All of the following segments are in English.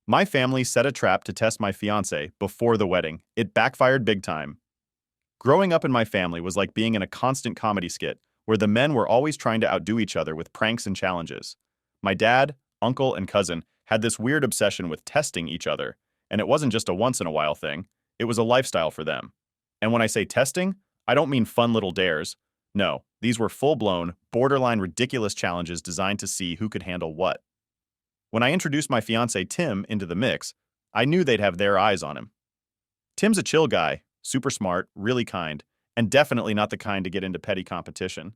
My family set a trap to test my fiancé before the wedding. It backfired big time. Growing up in my family was like being in a constant comedy skit where the men were always trying to outdo each other with pranks and challenges. My dad, uncle, and cousin had this weird obsession with testing each other, and it wasn't just a once-in-a-while thing, it was a lifestyle for them. And when I say testing, I don't mean fun little dares. No, these were full-blown, borderline ridiculous challenges designed to see who could handle what. When I introduced my fiancé Tim into the mix, I knew they'd have their eyes on him. Tim's a chill guy, super smart, really kind, and definitely not the kind to get into petty competition.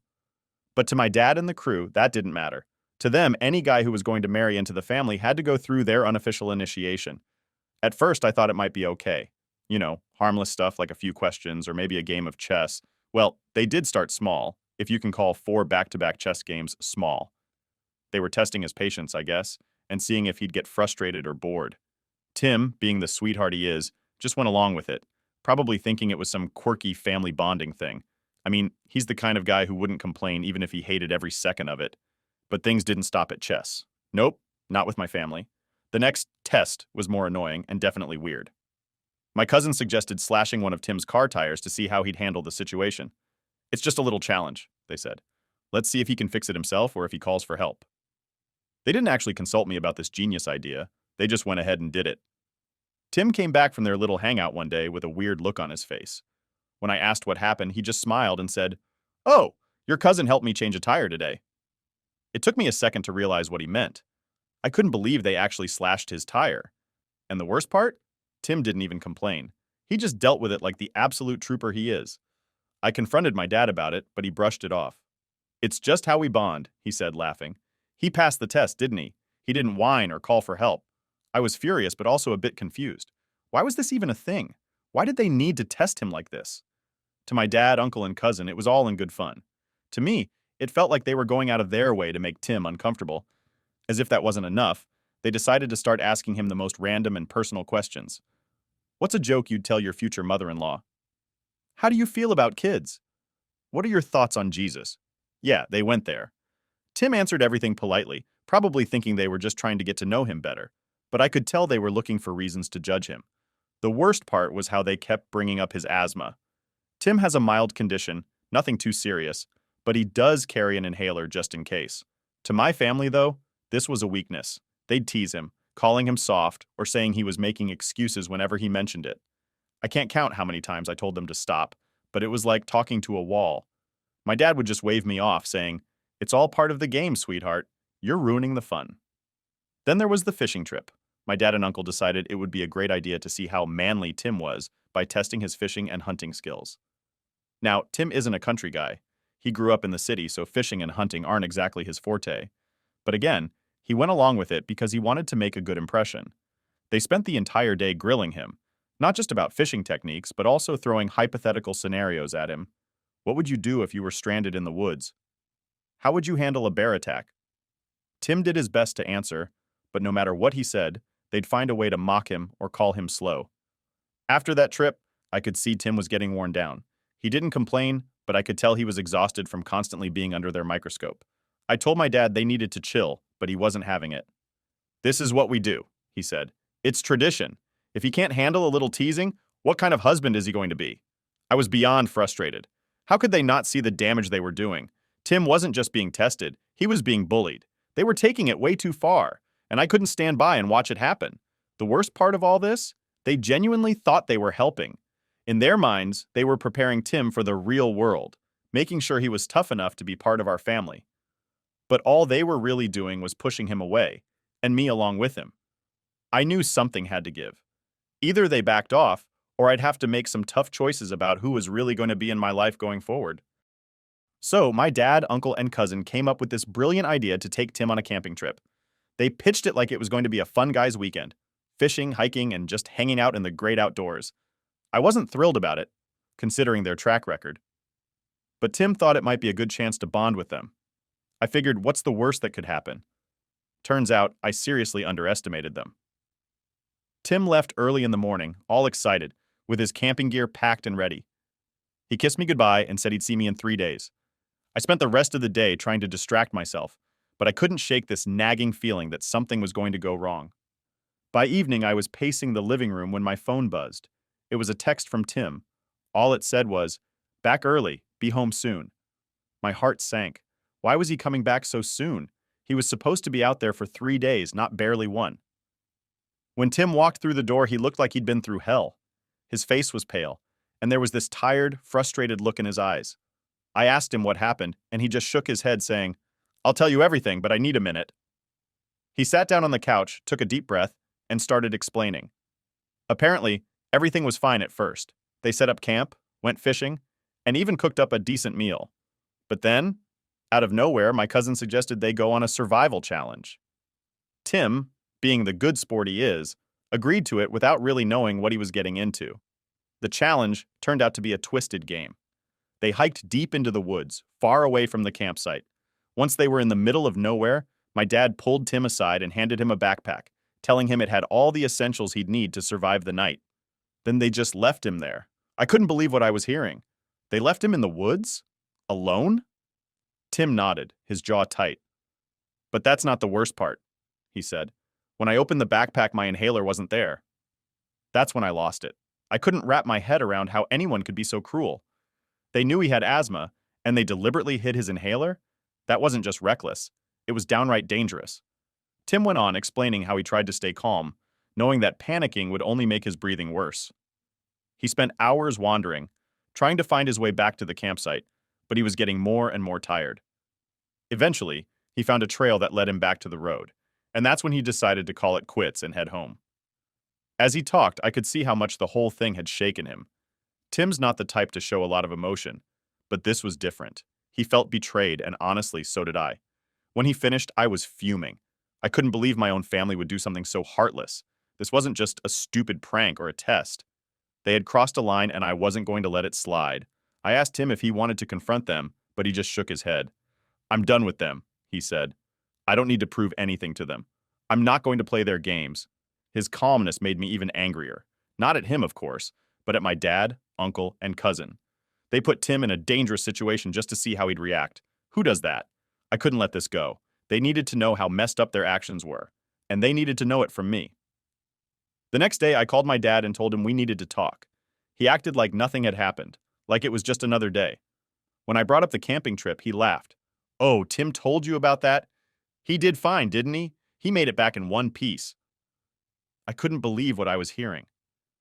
But to my dad and the crew, that didn't matter. To them, any guy who was going to marry into the family had to go through their unofficial initiation. At first, I thought it might be okay. Harmless stuff like a few questions or maybe a game of chess. Well, they did start small, if you can call 4 back-to-back chess games small. They were testing his patience, I guess, and seeing if he'd get frustrated or bored. Tim, being the sweetheart he is, just went along with it, probably thinking it was some quirky family bonding thing. I mean, he's the kind of guy who wouldn't complain even if he hated every second of it. But things didn't stop at chess. Nope, not with my family. The next test was more annoying and definitely weird. My cousin suggested slashing one of Tim's car tires to see how he'd handle the situation. It's just a little challenge, they said. Let's see if he can fix it himself or if he calls for help. They didn't actually consult me about this genius idea. They just went ahead and did it. Tim came back from their little hangout one day with a weird look on his face. When I asked what happened, he just smiled and said, "Oh, your cousin helped me change a tire today." It took me a second to realize what he meant. I couldn't believe they actually slashed his tire. And the worst part? Tim didn't even complain. He just dealt with it like the absolute trooper he is. I confronted my dad about it, but he brushed it off. "It's just how we bond," he said, laughing. "He passed the test, didn't he? He didn't whine or call for help." I was furious, but also a bit confused. Why was this even a thing? Why did they need to test him like this? To my dad, uncle, and cousin, it was all in good fun. To me, it felt like they were going out of their way to make Tim uncomfortable. As if that wasn't enough, they decided to start asking him the most random and personal questions. What's a joke you'd tell your future mother-in-law? How do you feel about kids? What are your thoughts on Jesus? Yeah, they went there. Tim answered everything politely, probably thinking they were just trying to get to know him better. But I could tell they were looking for reasons to judge him. The worst part was how they kept bringing up his asthma. Tim has a mild condition, nothing too serious, but he does carry an inhaler just in case. To my family, though, this was a weakness. They'd tease him, calling him soft or saying he was making excuses whenever he mentioned it. I can't count how many times I told them to stop, but it was like talking to a wall. My dad would just wave me off, saying, "It's all part of the game, sweetheart. You're ruining the fun." Then there was the fishing trip. My dad and uncle decided it would be a great idea to see how manly Tim was by testing his fishing and hunting skills. Now, Tim isn't a country guy. He grew up in the city, so fishing and hunting aren't exactly his forte. But again, he went along with it because he wanted to make a good impression. They spent the entire day grilling him, not just about fishing techniques, but also throwing hypothetical scenarios at him. What would you do if you were stranded in the woods? How would you handle a bear attack? Tim did his best to answer, but no matter what he said, they'd find a way to mock him or call him slow. After that trip, I could see Tim was getting worn down. He didn't complain, but I could tell he was exhausted from constantly being under their microscope. I told my dad they needed to chill, but he wasn't having it. "This is what we do," he said. "It's tradition. If he can't handle a little teasing, what kind of husband is he going to be?" I was beyond frustrated. How could they not see the damage they were doing? Tim wasn't just being tested, he was being bullied. They were taking it way too far, and I couldn't stand by and watch it happen. The worst part of all this? They genuinely thought they were helping. In their minds, they were preparing Tim for the real world, making sure he was tough enough to be part of our family. But all they were really doing was pushing him away, and me along with him. I knew something had to give. Either they backed off, or I'd have to make some tough choices about who was really going to be in my life going forward. So my dad, uncle, and cousin came up with this brilliant idea to take Tim on a camping trip. They pitched it like it was going to be a fun guy's weekend. Fishing, hiking, and just hanging out in the great outdoors. I wasn't thrilled about it, considering their track record. But Tim thought it might be a good chance to bond with them. I figured, what's the worst that could happen? Turns out, I seriously underestimated them. Tim left early in the morning, all excited, with his camping gear packed and ready. He kissed me goodbye and said he'd see me in 3 days. I spent the rest of the day trying to distract myself, but I couldn't shake this nagging feeling that something was going to go wrong. By evening, I was pacing the living room when my phone buzzed. It was a text from Tim. All it said was, "Back early, be home soon." My heart sank. Why was he coming back so soon? He was supposed to be out there for 3 days, not barely one. When Tim walked through the door, he looked like he'd been through hell. His face was pale, and there was this tired, frustrated look in his eyes. I asked him what happened, and he just shook his head, saying, "I'll tell you everything, but I need a minute." He sat down on the couch, took a deep breath, and started explaining. Apparently, everything was fine at first. They set up camp, went fishing, and even cooked up a decent meal. But then, out of nowhere, my cousin suggested they go on a survival challenge. Tim, being the good sport he is, agreed to it without really knowing what he was getting into. The challenge turned out to be a twisted game. They hiked deep into the woods, far away from the campsite. Once they were in the middle of nowhere, my dad pulled Tim aside and handed him a backpack, telling him it had all the essentials he'd need to survive the night. Then they just left him there. I couldn't believe what I was hearing. They left him in the woods? Alone? Tim nodded, his jaw tight. "But that's not the worst part," he said. "When I opened the backpack, my inhaler wasn't there. That's when I lost it. I couldn't wrap my head around how anyone could be so cruel. They knew he had asthma, and they deliberately hid his inhaler? That wasn't just reckless. It was downright dangerous." Tim went on, explaining how he tried to stay calm, knowing that panicking would only make his breathing worse. He spent hours wandering, trying to find his way back to the campsite, but he was getting more and more tired. Eventually, he found a trail that led him back to the road, and that's when he decided to call it quits and head home. As he talked, I could see how much the whole thing had shaken him. Tim's not the type to show a lot of emotion, but this was different. He felt betrayed, and honestly, so did I. When he finished, I was fuming. I couldn't believe my own family would do something so heartless. This wasn't just a stupid prank or a test. They had crossed a line, and I wasn't going to let it slide. I asked him if he wanted to confront them, but he just shook his head. "I'm done with them," he said. "I don't need to prove anything to them. I'm not going to play their games." His calmness made me even angrier. Not at him, of course, but at my dad, uncle, and cousin. They put Tim in a dangerous situation just to see how he'd react. Who does that? I couldn't let this go. They needed to know how messed up their actions were, and they needed to know it from me. The next day, I called my dad and told him we needed to talk. He acted like nothing had happened, like it was just another day. When I brought up the camping trip, he laughed. "Oh, Tim told you about that? He did fine, didn't he? He made it back in one piece." I couldn't believe what I was hearing.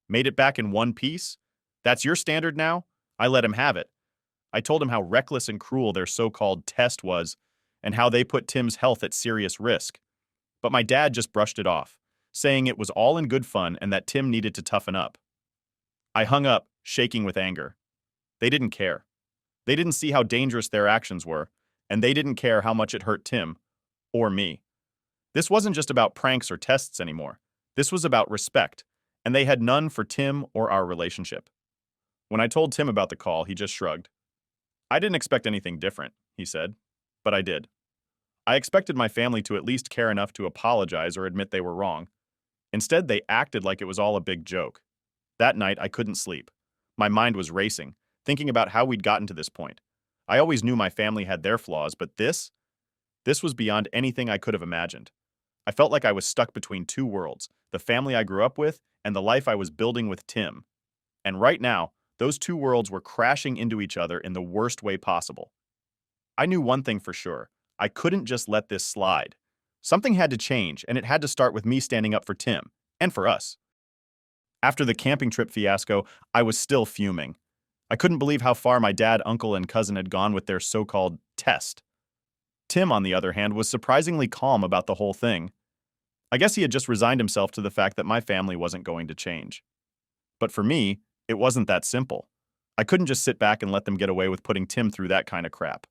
Made it back in one piece? That's your standard now? I let him have it. I told him how reckless and cruel their so-called test was, and how they put Tim's health at serious risk. But my dad just brushed it off, saying it was all in good fun and that Tim needed to toughen up. I hung up, shaking with anger. They didn't care. They didn't see how dangerous their actions were, and they didn't care how much it hurt Tim, or me. This wasn't just about pranks or tests anymore. This was about respect, and they had none for Tim or our relationship. When I told Tim about the call, he just shrugged. "I didn't expect anything different," he said, but I did. I expected my family to at least care enough to apologize or admit they were wrong. Instead, they acted like it was all a big joke. That night, I couldn't sleep. My mind was racing, thinking about how we'd gotten to this point. I always knew my family had their flaws, but this was beyond anything I could have imagined. I felt like I was stuck between two worlds, the family I grew up with and the life I was building with Tim. And right now, those two worlds were crashing into each other in the worst way possible. I knew one thing for sure. I couldn't just let this slide. Something had to change, and it had to start with me standing up for Tim, and for us. After the camping trip fiasco, I was still fuming. I couldn't believe how far my dad, uncle, and cousin had gone with their so-called test. Tim, on the other hand, was surprisingly calm about the whole thing. I guess he had just resigned himself to the fact that my family wasn't going to change. But for me, it wasn't that simple. I couldn't just sit back and let them get away with putting Tim through that kind of crap.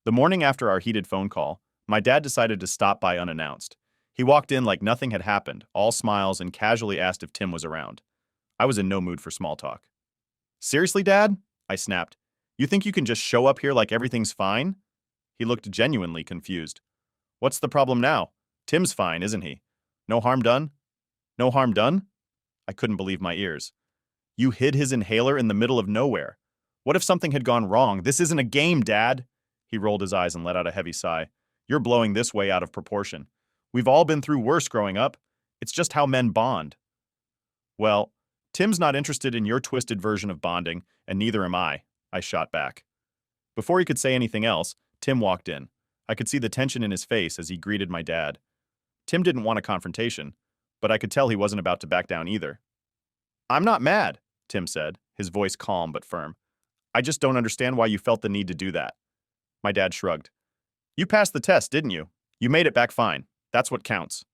The morning after our heated phone call, my dad decided to stop by unannounced. He walked in like nothing had happened, all smiles, and casually asked if Tim was around. I was in no mood for small talk. "Seriously, Dad?" I snapped. "You think you can just show up here like everything's fine?" He looked genuinely confused. "What's the problem now? Tim's fine, isn't he? No harm done?" "No harm done?" I couldn't believe my ears. "You hid his inhaler in the middle of nowhere. What if something had gone wrong? This isn't a game, Dad." He rolled his eyes and let out a heavy sigh. "You're blowing this way out of proportion. We've all been through worse growing up. It's just how men bond. Well, Tim's not interested in your twisted version of bonding, and neither am I shot back. Before he could say anything else, Tim walked in. I could see the tension in his face as he greeted my dad. Tim didn't want a confrontation, but I could tell he wasn't about to back down either. "I'm not mad," Tim said, his voice calm but firm. "I just don't understand why you felt the need to do that." My dad shrugged. "You passed the test, didn't you? You made it back fine. That's what counts."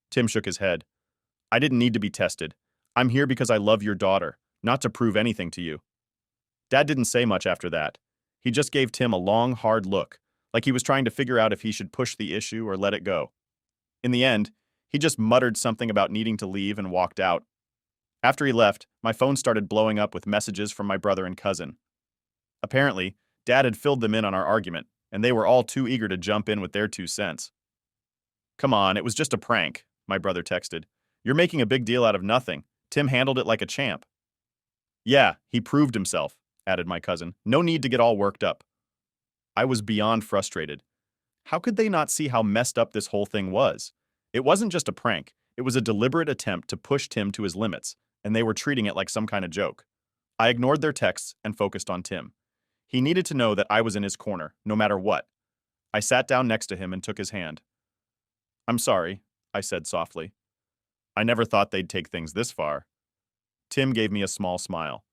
Tim shook his head. "I didn't need to be tested. I'm here because I love your daughter, not to prove anything to you." Dad didn't say much after that. He just gave Tim a long, hard look, like he was trying to figure out if he should push the issue or let it go. In the end, he just muttered something about needing to leave and walked out. After he left, my phone started blowing up with messages from my brother and cousin. Apparently, Dad had filled them in on our argument, and they were all too eager to jump in with their 2 cents. "Come on, it was just a prank," my brother texted. "You're making a big deal out of nothing. Tim handled it like a champ." "Yeah, he proved himself," added my cousin. "No need to get all worked up." I was beyond frustrated. How could they not see how messed up this whole thing was? It wasn't just a prank. It was a deliberate attempt to push Tim to his limits, and they were treating it like some kind of joke. I ignored their texts and focused on Tim. He needed to know that I was in his corner, no matter what. I sat down next to him and took his hand. "I'm sorry," I said softly. "I never thought they'd take things this far." Tim gave me a small smile.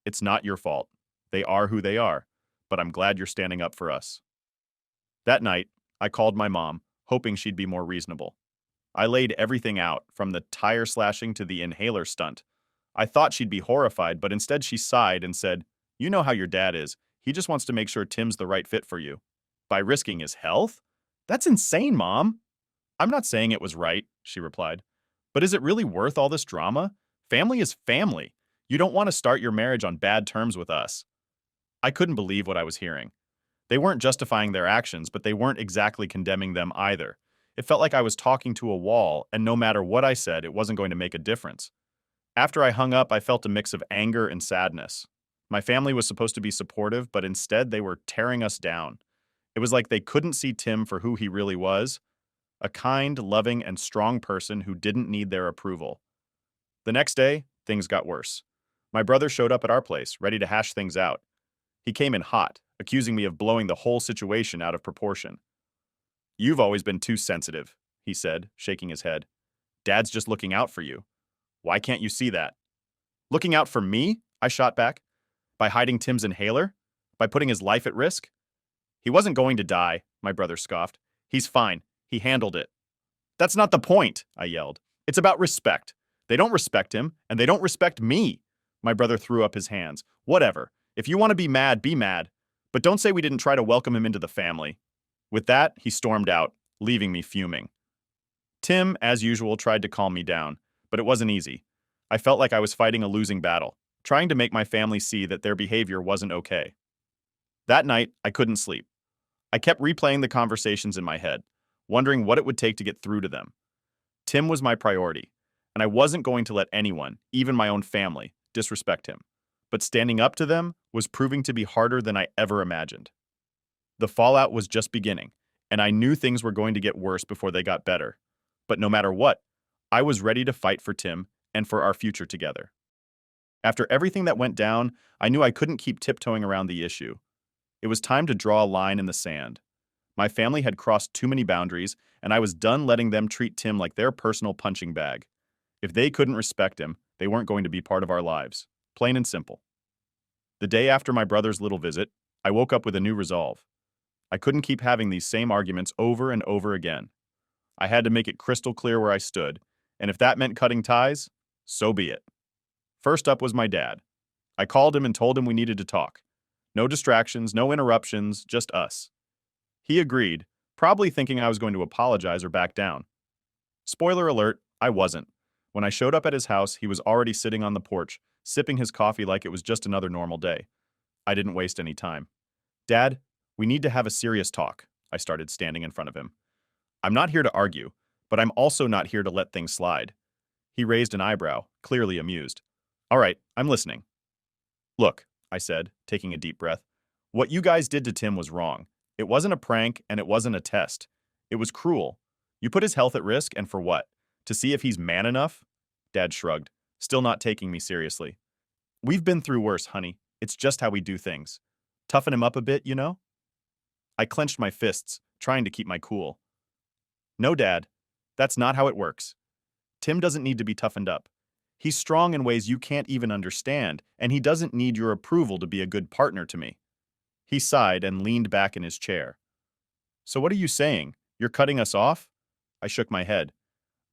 "It's not your fault. They are who they are, but I'm glad you're standing up for us." That night, I called my mom, hoping she'd be more reasonable. I laid everything out, from the tire slashing to the inhaler stunt. I thought she'd be horrified, but instead she sighed and said, "You know how your dad is. He just wants to make sure Tim's the right fit for you. By risking his health? That's insane, Mom." "I'm not saying it was right," she replied. "But is it really worth all this drama? Family is family. You don't want to start your marriage on bad terms with us." I couldn't believe what I was hearing. They weren't justifying their actions, but they weren't exactly condemning them either. It felt like I was talking to a wall, and no matter what I said, it wasn't going to make a difference. After I hung up, I felt a mix of anger and sadness. My family was supposed to be supportive, but instead they were tearing us down. It was like they couldn't see Tim for who he really was, a kind, loving, and strong person who didn't need their approval. The next day, things got worse. My brother showed up at our place, ready to hash things out. He came in hot, accusing me of blowing the whole situation out of proportion. "You've always been too sensitive," he said, shaking his head. "Dad's just looking out for you. Why can't you see that?" "Looking out for me?" I shot back. "By hiding Tim's inhaler? By putting his life at risk?" "He wasn't going to die," my brother scoffed. "He's fine. He handled it." "That's not the point," I yelled. "It's about respect. They don't respect him, and they don't respect me." My brother threw up his hands. "Whatever. If you want to be mad, but don't say we didn't try to welcome him into the family." With that, he stormed out, leaving me fuming. Tim, as usual, tried to calm me down, but it wasn't easy. I felt like I was fighting a losing battle, trying to make my family see that their behavior wasn't okay. That night, I couldn't sleep. I kept replaying the conversations in my head, wondering what it would take to get through to them. Tim was my priority, and I wasn't going to let anyone, even my own family, disrespect him. But standing up to them was proving to be harder than I ever imagined. The fallout was just beginning, and I knew things were going to get worse before they got better. But no matter what, I was ready to fight for Tim and for our future together. After everything that went down, I knew I couldn't keep tiptoeing around the issue. It was time to draw a line in the sand. My family had crossed too many boundaries, and I was done letting them treat Tim like their personal punching bag. If they couldn't respect him, they weren't going to be part of our lives. Plain and simple. The day after my brother's little visit, I woke up with a new resolve. I couldn't keep having these same arguments over and over again. I had to make it crystal clear where I stood, and if that meant cutting ties, so be it. First up was my dad. I called him and told him we needed to talk. No distractions, no interruptions, just us. He agreed, probably thinking I was going to apologize or back down. Spoiler alert, I wasn't. When I showed up at his house, he was already sitting on the porch, sipping his coffee like it was just another normal day. I didn't waste any time. "Dad, we need to have a serious talk," I started, standing in front of him. "I'm not here to argue, but I'm also not here to let things slide." He raised an eyebrow, clearly amused. "All right, I'm listening." "Look," I said, taking a deep breath, "what you guys did to Tim was wrong. It wasn't a prank, and it wasn't a test. It was cruel. You put his health at risk, and for what? To see if he's man enough? Dad shrugged, still not taking me seriously. We've been through worse, honey. It's just how we do things. Toughen him up a bit, you know? I clenched my fists, trying to keep my cool. No, Dad. That's not how it works. Tim doesn't need to be toughened up. He's strong in ways you can't even understand, and he doesn't need your approval to be a good partner to me. He sighed and leaned back in his chair. So what are you saying? You're cutting us off? I shook my head.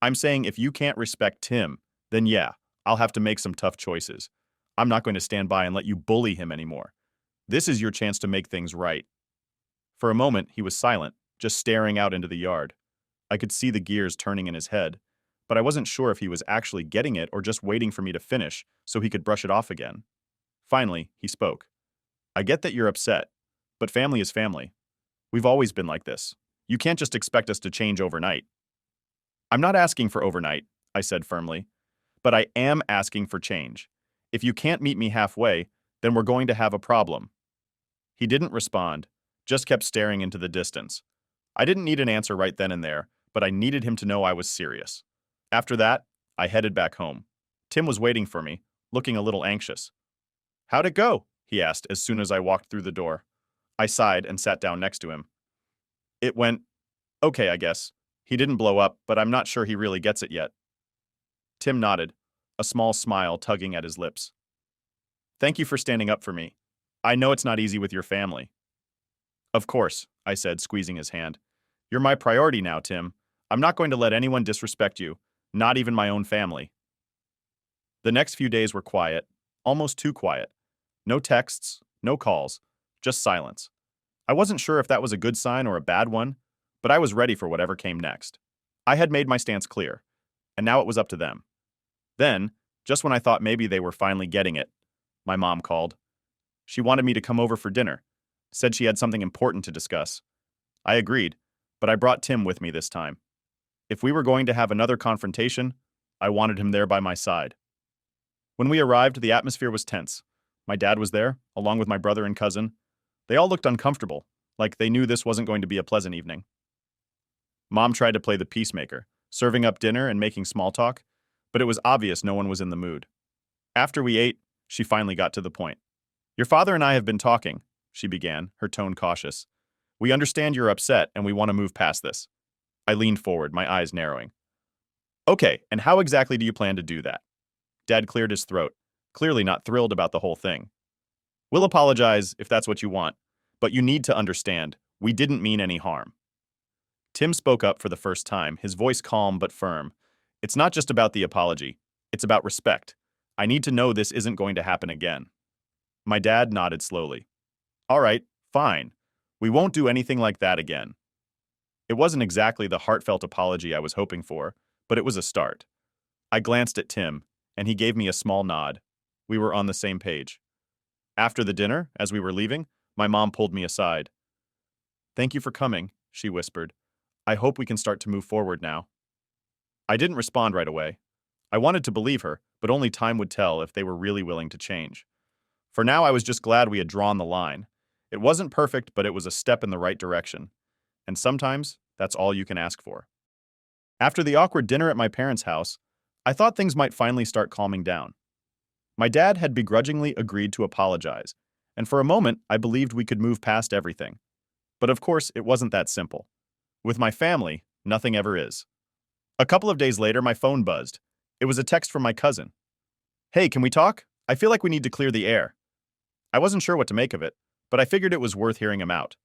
I'm saying if you can't respect Tim, then yeah, I'll have to make some tough choices. I'm not going to stand by and let you bully him anymore. This is your chance to make things right. For a moment, he was silent, just staring out into the yard. I could see the gears turning in his head, but I wasn't sure if he was actually getting it or just waiting for me to finish so he could brush it off again. Finally, he spoke. I get that you're upset, but family is family. We've always been like this. You can't just expect us to change overnight. I'm not asking for overnight, I said firmly, but I am asking for change. If you can't meet me halfway, then we're going to have a problem. He didn't respond, just kept staring into the distance. I didn't need an answer right then and there, but I needed him to know I was serious. After that, I headed back home. Tim was waiting for me, looking a little anxious. How'd it go? He asked as soon as I walked through the door. I sighed and sat down next to him. It went okay, I guess. He didn't blow up, but I'm not sure he really gets it yet. Tim nodded, a small smile tugging at his lips. Thank you for standing up for me. I know it's not easy with your family. Of course, I said, squeezing his hand. You're my priority now, Tim. I'm not going to let anyone disrespect you, not even my own family. The next few days were quiet, almost too quiet. No texts, no calls, just silence. I wasn't sure if that was a good sign or a bad one, but I was ready for whatever came next. I had made my stance clear, and now it was up to them. Then, just when I thought maybe they were finally getting it, my mom called. She wanted me to come over for dinner, said she had something important to discuss. I agreed, but I brought Tim with me this time. If we were going to have another confrontation, I wanted him there by my side. When we arrived, the atmosphere was tense. My dad was there, along with my brother and cousin. They all looked uncomfortable, like they knew this wasn't going to be a pleasant evening. Mom tried to play the peacemaker, serving up dinner and making small talk, but it was obvious no one was in the mood. After we ate, she finally got to the point. Your father and I have been talking, she began, her tone cautious. We understand you're upset and we want to move past this. I leaned forward, my eyes narrowing. Okay, and how exactly do you plan to do that? Dad cleared his throat, clearly not thrilled about the whole thing. We'll apologize if that's what you want, but you need to understand, we didn't mean any harm. Tim spoke up for the first time, his voice calm but firm. It's not just about the apology, it's about respect. I need to know this isn't going to happen again. My dad nodded slowly. All right, fine. We won't do anything like that again. It wasn't exactly the heartfelt apology I was hoping for, but it was a start. I glanced at Tim, and he gave me a small nod. We were on the same page. After the dinner, as we were leaving, my mom pulled me aside. Thank you for coming, she whispered. I hope we can start to move forward now. I didn't respond right away. I wanted to believe her, but only time would tell if they were really willing to change. For now, I was just glad we had drawn the line. It wasn't perfect, but it was a step in the right direction. And sometimes, that's all you can ask for. After the awkward dinner at my parents' house, I thought things might finally start calming down. My dad had begrudgingly agreed to apologize, and for a moment, I believed we could move past everything. But of course, it wasn't that simple. With my family, nothing ever is. A couple of days later, my phone buzzed. It was a text from my cousin. Hey, can we talk? I feel like we need to clear the air. I wasn't sure what to make of it, but I figured it was worth hearing him out.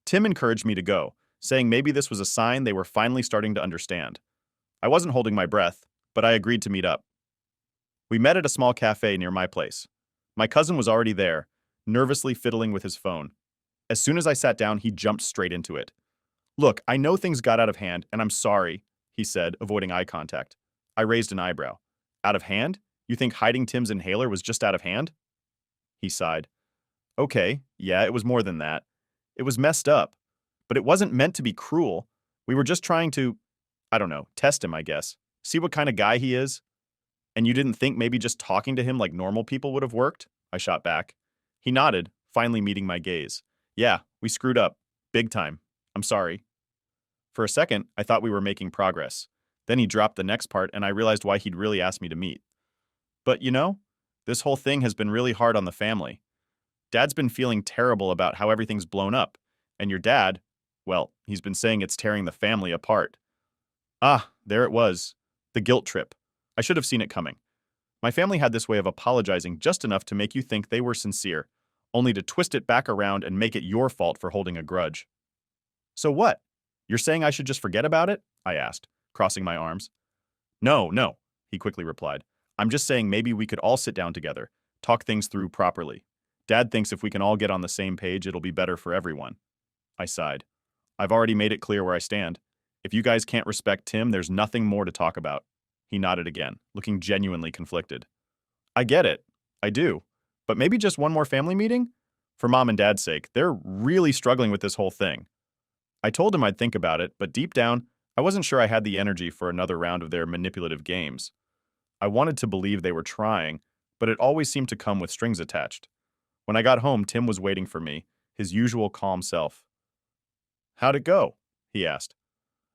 Tim encouraged me to go, saying maybe this was a sign they were finally starting to understand. I wasn't holding my breath, but I agreed to meet up. We met at a small cafe near my place. My cousin was already there, nervously fiddling with his phone. As soon as I sat down, he jumped straight into it. Look, I know things got out of hand, and I'm sorry, he said, avoiding eye contact. I raised an eyebrow. Out of hand? You think hiding Tim's inhaler was just out of hand? He sighed. Okay, yeah, it was more than that. It was messed up. But it wasn't meant to be cruel. We were just trying to, I don't know, test him, I guess. See what kind of guy he is? And you didn't think maybe just talking to him like normal people would have worked? I shot back. He nodded, finally meeting my gaze. Yeah, we screwed up. Big time. I'm sorry. For a second, I thought we were making progress. Then he dropped the next part, and I realized why he'd really asked me to meet. But this whole thing has been really hard on the family. Dad's been feeling terrible about how everything's blown up, and your dad, well, he's been saying it's tearing the family apart. Ah, there it was. The guilt trip. I should have seen it coming. My family had this way of apologizing just enough to make you think they were sincere, only to twist it back around and make it your fault for holding a grudge. So what? You're saying I should just forget about it? I asked, crossing my arms. No, no, he quickly replied. I'm just saying maybe we could all sit down together, talk things through properly. Dad thinks if we can all get on the same page, it'll be better for everyone. I sighed. I've already made it clear where I stand. If you guys can't respect Tim, there's nothing more to talk about. He nodded again, looking genuinely conflicted. I get it. I do. But maybe just one more family meeting? For Mom and Dad's sake, they're really struggling with this whole thing. I told him I'd think about it, but deep down, I wasn't sure I had the energy for another round of their manipulative games. I wanted to believe they were trying, but it always seemed to come with strings attached. When I got home, Tim was waiting for me, his usual calm self. How'd it go? He asked.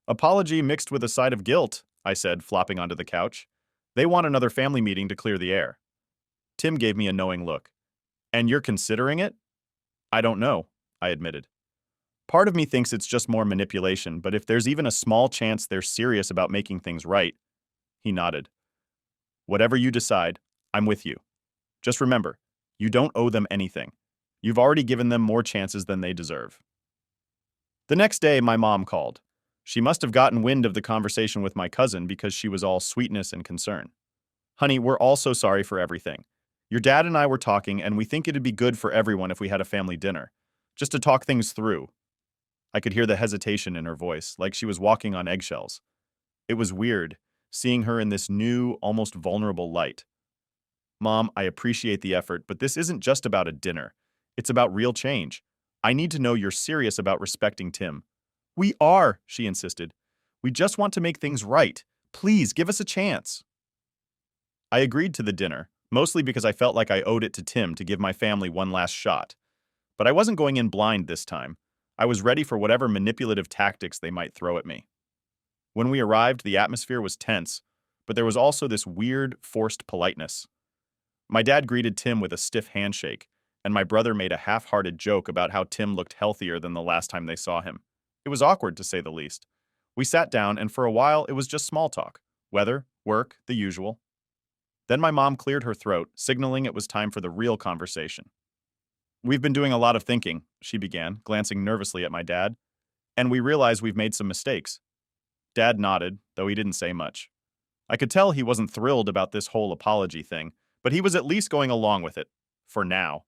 Apology mixed with a side of guilt, I said, flopping onto the couch. They want another family meeting to clear the air. Tim gave me a knowing look. And you're considering it? I don't know, I admitted. Part of me thinks it's just more manipulation, but if there's even a small chance they're serious about making things right, he nodded. Whatever you decide, I'm with you. Just remember, you don't owe them anything. You've already given them more chances than they deserve. The next day, my mom called. She must have gotten wind of the conversation with my cousin because she was all sweetness and concern. Honey, we're all so sorry for everything. Your dad and I were talking, and we think it'd be good for everyone if we had a family dinner, just to talk things through. I could hear the hesitation in her voice, like she was walking on eggshells. It was weird, seeing her in this new, almost vulnerable light. Mom, I appreciate the effort, but this isn't just about a dinner. It's about real change. I need to know you're serious about respecting Tim. We are, she insisted. We just want to make things right. Please, give us a chance. I agreed to the dinner, mostly because I felt like I owed it to Tim to give my family one last shot. But I wasn't going in blind this time. I was ready for whatever manipulative tactics they might throw at me. When we arrived, the atmosphere was tense, but there was also this weird, forced politeness. My dad greeted Tim with a stiff handshake, and my brother made a half-hearted joke about how Tim looked healthier than the last time they saw him. It was awkward, to say the least. We sat down, and for a while, it was just small talk. Weather, work, the usual. Then my mom cleared her throat, signaling it was time for the real conversation. We've been doing a lot of thinking, she began, glancing nervously at my dad, and we realize we've made some mistakes. Dad nodded, though he didn't say much. I could tell he wasn't thrilled about this whole apology thing, but he was at least going along with it. For now.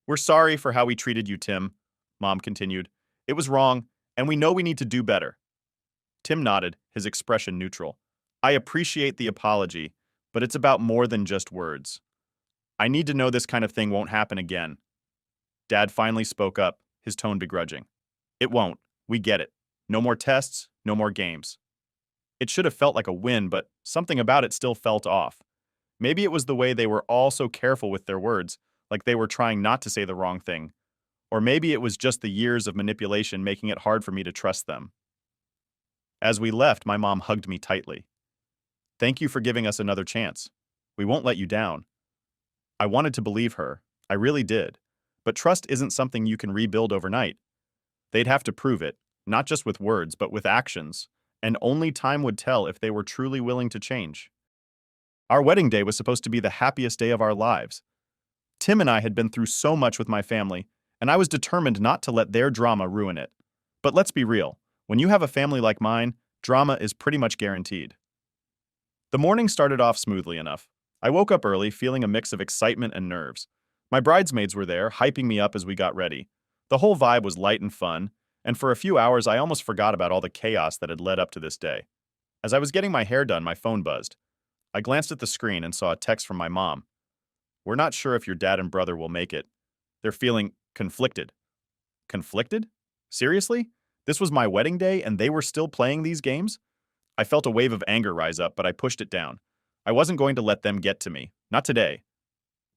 We're sorry for how we treated you, Tim, Mom continued. It was wrong, and we know we need to do better. Tim nodded, his expression neutral. I appreciate the apology, but it's about more than just words. I need to know this kind of thing won't happen again. Dad finally spoke up, his tone begrudging. It won't. We get it. No more tests, no more games. It should have felt like a win, but something about it still felt off. Maybe it was the way they were all so careful with their words, like they were trying not to say the wrong thing. Or maybe it was just the years of manipulation making it hard for me to trust them. As we left, my mom hugged me tightly. Thank you for giving us another chance. We won't let you down. I wanted to believe her. I really did. But trust isn't something you can rebuild overnight. They'd have to prove it, not just with words, but with actions, and only time would tell if they were truly willing to change. Our wedding day was supposed to be the happiest day of our lives. Tim and I had been through so much with my family, and I was determined not to let their drama ruin it. But let's be real, when you have a family like mine, drama is pretty much guaranteed. The morning started off smoothly enough. I woke up early, feeling a mix of excitement and nerves. My bridesmaids were there, hyping me up as we got ready. The whole vibe was light and fun, and for a few hours I almost forgot about all the chaos that had led up to this day. As I was getting my hair done, my phone buzzed. I glanced at the screen and saw a text from my mom. We're not sure if your dad and brother will make it. They're feeling conflicted. Conflicted? Seriously? This was my wedding day and they were still playing these games? I felt a wave of anger rise up, but I pushed it down. I wasn't going to let them get to me. Not today.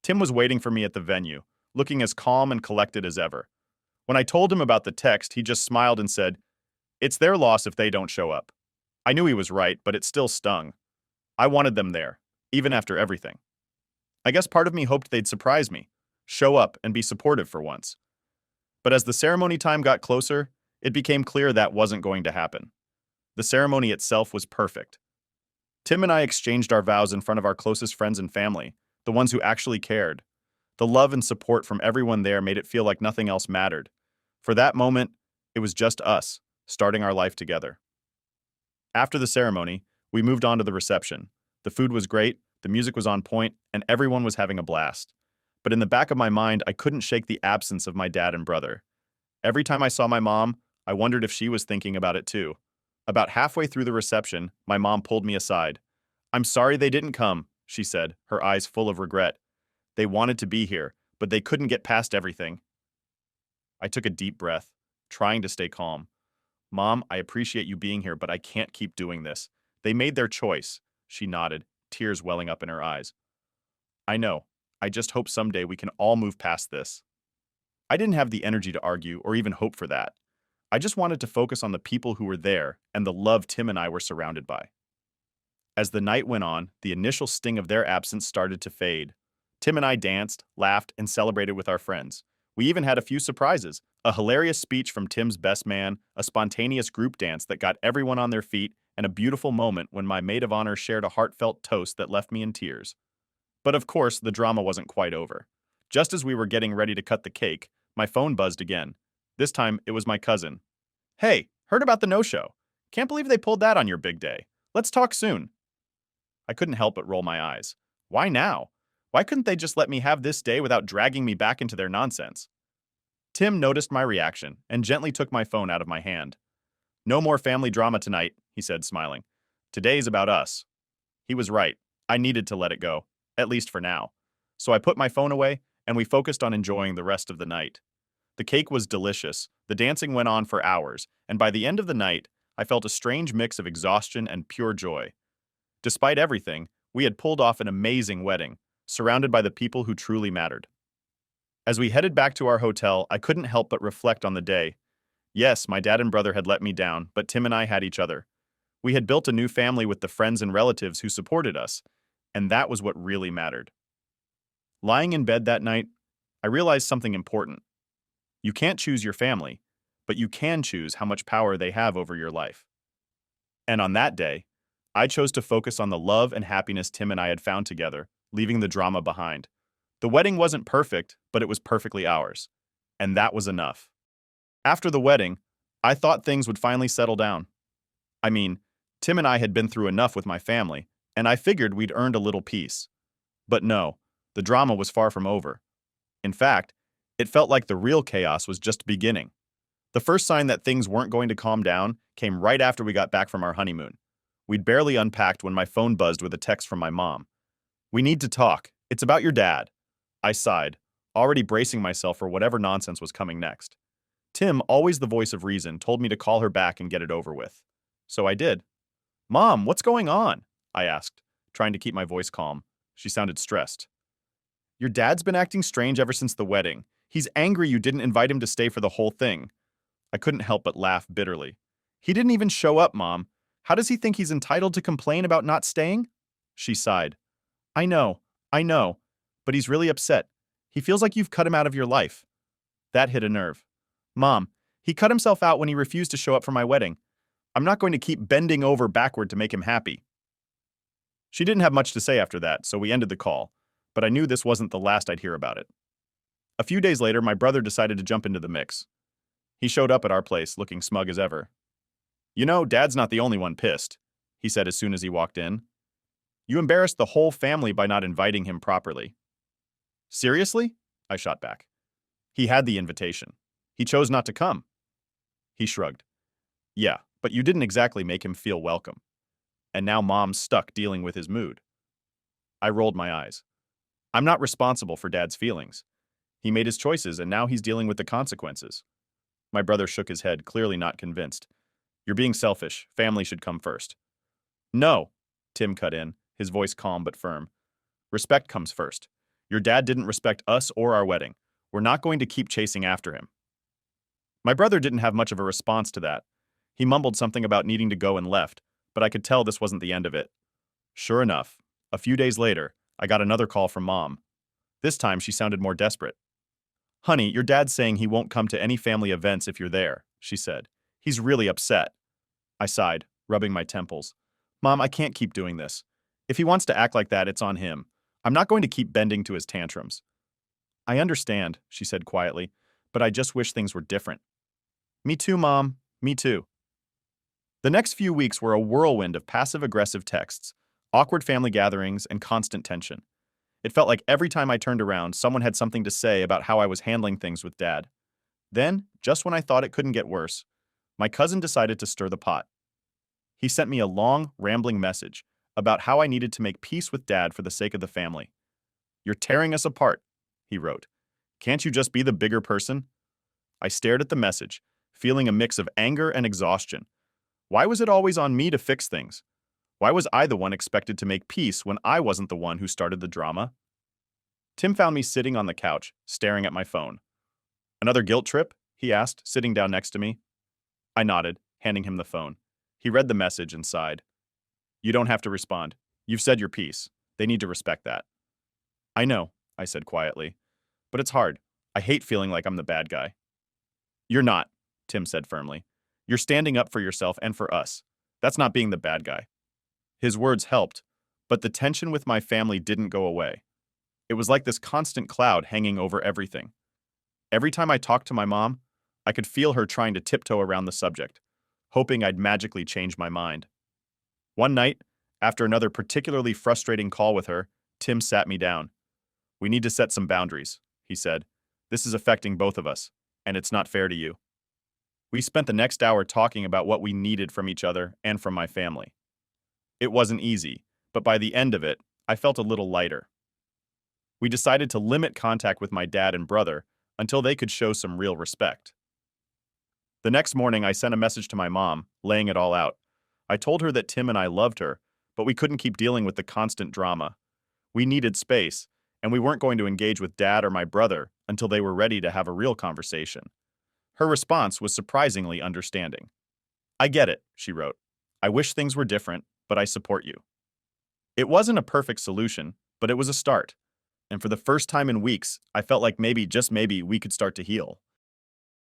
Tim was waiting for me at the venue, looking as calm and collected as ever. When I told him about the text, he just smiled and said, "It's their loss if they don't show up." I knew he was right, but it still stung. I wanted them there, even after everything. I guess part of me hoped they'd surprise me, show up, and be supportive for once. But as the ceremony time got closer, it became clear that wasn't going to happen. The ceremony itself was perfect. Tim and I exchanged our vows in front of our closest friends and family, the ones who actually cared. The love and support from everyone there made it feel like nothing else mattered. For that moment, it was just us, starting our life together. After the ceremony, we moved on to the reception. The food was great, the music was on point, and everyone was having a blast. But in the back of my mind, I couldn't shake the absence of my dad and brother. Every time I saw my mom, I wondered if she was thinking about it too. About halfway through the reception, my mom pulled me aside. "I'm sorry they didn't come," she said, her eyes full of regret. "They wanted to be here, but they couldn't get past everything." I took a deep breath, trying to stay calm. "Mom, I appreciate you being here, but I can't keep doing this. They made their choice." She nodded, tears welling up in her eyes. "I know. I just hope someday we can all move past this." I didn't have the energy to argue or even hope for that. I just wanted to focus on the people who were there and the love Tim and I were surrounded by. As the night went on, the initial sting of their absence started to fade. Tim and I danced, laughed, and celebrated with our friends. We even had a few surprises: a hilarious speech from Tim's best man, a spontaneous group dance that got everyone on their feet, and a beautiful moment when my maid of honor shared a heartfelt toast that left me in tears. But of course, the drama wasn't quite over. Just as we were getting ready to cut the cake, my phone buzzed again. This time, it was my cousin. "Hey, heard about the no-show. Can't believe they pulled that on your big day. Let's talk soon." I couldn't help but roll my eyes. Why now? Why couldn't they just let me have this day without dragging me back into their nonsense? Tim noticed my reaction and gently took my phone out of my hand. "No more family drama tonight," he said, smiling. "Today's about us." He was right. I needed to let it go, at least for now. So I put my phone away, and we focused on enjoying the rest of the night. The cake was delicious, the dancing went on for hours, and by the end of the night, I felt a strange mix of exhaustion and pure joy. Despite everything, we had pulled off an amazing wedding, surrounded by the people who truly mattered. As we headed back to our hotel, I couldn't help but reflect on the day. Yes, my dad and brother had let me down, but Tim and I had each other. We had built a new family with the friends and relatives who supported us, and that was what really mattered. Lying in bed that night, I realized something important. You can't choose your family, but you can choose how much power they have over your life. And on that day, I chose to focus on the love and happiness Tim and I had found together, leaving the drama behind. The wedding wasn't perfect, but it was perfectly ours. And that was enough. After the wedding, I thought things would finally settle down. I mean, Tim and I had been through enough with my family, and I figured we'd earned a little peace. But no, the drama was far from over. In fact, it felt like the real chaos was just beginning. The first sign that things weren't going to calm down came right after we got back from our honeymoon. We'd barely unpacked when my phone buzzed with a text from my mom. "We need to talk. It's about your dad." I sighed, already bracing myself for whatever nonsense was coming next. Tim, always the voice of reason, told me to call her back and get it over with. So I did. "Mom, what's going on?" I asked, trying to keep my voice calm. She sounded stressed. "Your dad's been acting strange ever since the wedding. He's angry you didn't invite him to stay for the whole thing." I couldn't help but laugh bitterly. "He didn't even show up, Mom. How does he think he's entitled to complain about not staying?" She sighed. I know, but he's really upset. He feels like you've cut him out of your life." That hit a nerve. "Mom, he cut himself out when he refused to show up for my wedding. I'm not going to keep bending over backward to make him happy." She didn't have much to say after that, so we ended the call, but I knew this wasn't the last I'd hear about it. A few days later, my brother decided to jump into the mix. He showed up at our place, looking smug as ever. "You know, Dad's not the only one pissed," he said as soon as he walked in. "You embarrassed the whole family by not inviting him properly." "Seriously?" I shot back. "He had the invitation. He chose not to come." He shrugged. "Yeah, but you didn't exactly make him feel welcome. And now Mom's stuck dealing with his mood." I rolled my eyes. "I'm not responsible for Dad's feelings. He made his choices and now he's dealing with the consequences." My brother shook his head, clearly not convinced. "You're being selfish. Family should come first." "No," Tim cut in, his voice calm but firm. "Respect comes first. Your dad didn't respect us or our wedding. We're not going to keep chasing after him." My brother didn't have much of a response to that. He mumbled something about needing to go and left, but I could tell this wasn't the end of it. Sure enough, a few days later, I got another call from Mom. This time she sounded more desperate. "Honey, your dad's saying he won't come to any family events if you're there," she said. "He's really upset." I sighed, rubbing my temples. "Mom, I can't keep doing this. If he wants to act like that, it's on him. I'm not going to keep bending to his tantrums." "I understand," she said quietly, "but I just wish things were different." "Me too, Mom. Me too." The next few weeks were a whirlwind of passive-aggressive texts, awkward family gatherings, and constant tension. It felt like every time I turned around, someone had something to say about how I was handling things with Dad. Then, just when I thought it couldn't get worse, my cousin decided to stir the pot. He sent me a long, rambling message about how I needed to make peace with Dad for the sake of the family. "You're tearing us apart," he wrote. "Can't you just be the bigger person?" I stared at the message, feeling a mix of anger and exhaustion. Why was it always on me to fix things? Why was I the one expected to make peace when I wasn't the one who started the drama? Tim found me sitting on the couch, staring at my phone. "Another guilt trip?" he asked, sitting down next to me. I nodded, handing him the phone. He read the message and sighed. "You don't have to respond. You've said your piece. They need to respect that." "I know," I said quietly. "But it's hard. I hate feeling like I'm the bad guy." "You're not," Tim said firmly. "You're standing up for yourself and for us. That's not being the bad guy." His words helped, but the tension with my family didn't go away. It was like this constant cloud hanging over everything. Every time I talked to my mom, I could feel her trying to tiptoe around the subject, hoping I'd magically change my mind. One night, after another particularly frustrating call with her, Tim sat me down. "We need to set some boundaries," he said. "This is affecting both of us, and it's not fair to you." We spent the next hour talking about what we needed from each other and from my family. It wasn't easy, but by the end of it, I felt a little lighter. We decided to limit contact with my dad and brother until they could show some real respect. The next morning, I sent a message to my mom, laying it all out. I told her that Tim and I loved her, but we couldn't keep dealing with the constant drama. We needed space, and we weren't going to engage with Dad or my brother until they were ready to have a real conversation. Her response was surprisingly understanding. "I get it," she wrote. "I wish things were different, but I support you." It wasn't a perfect solution, but it was a start. And for the first time in weeks, I felt like maybe, just maybe, we could start to heal.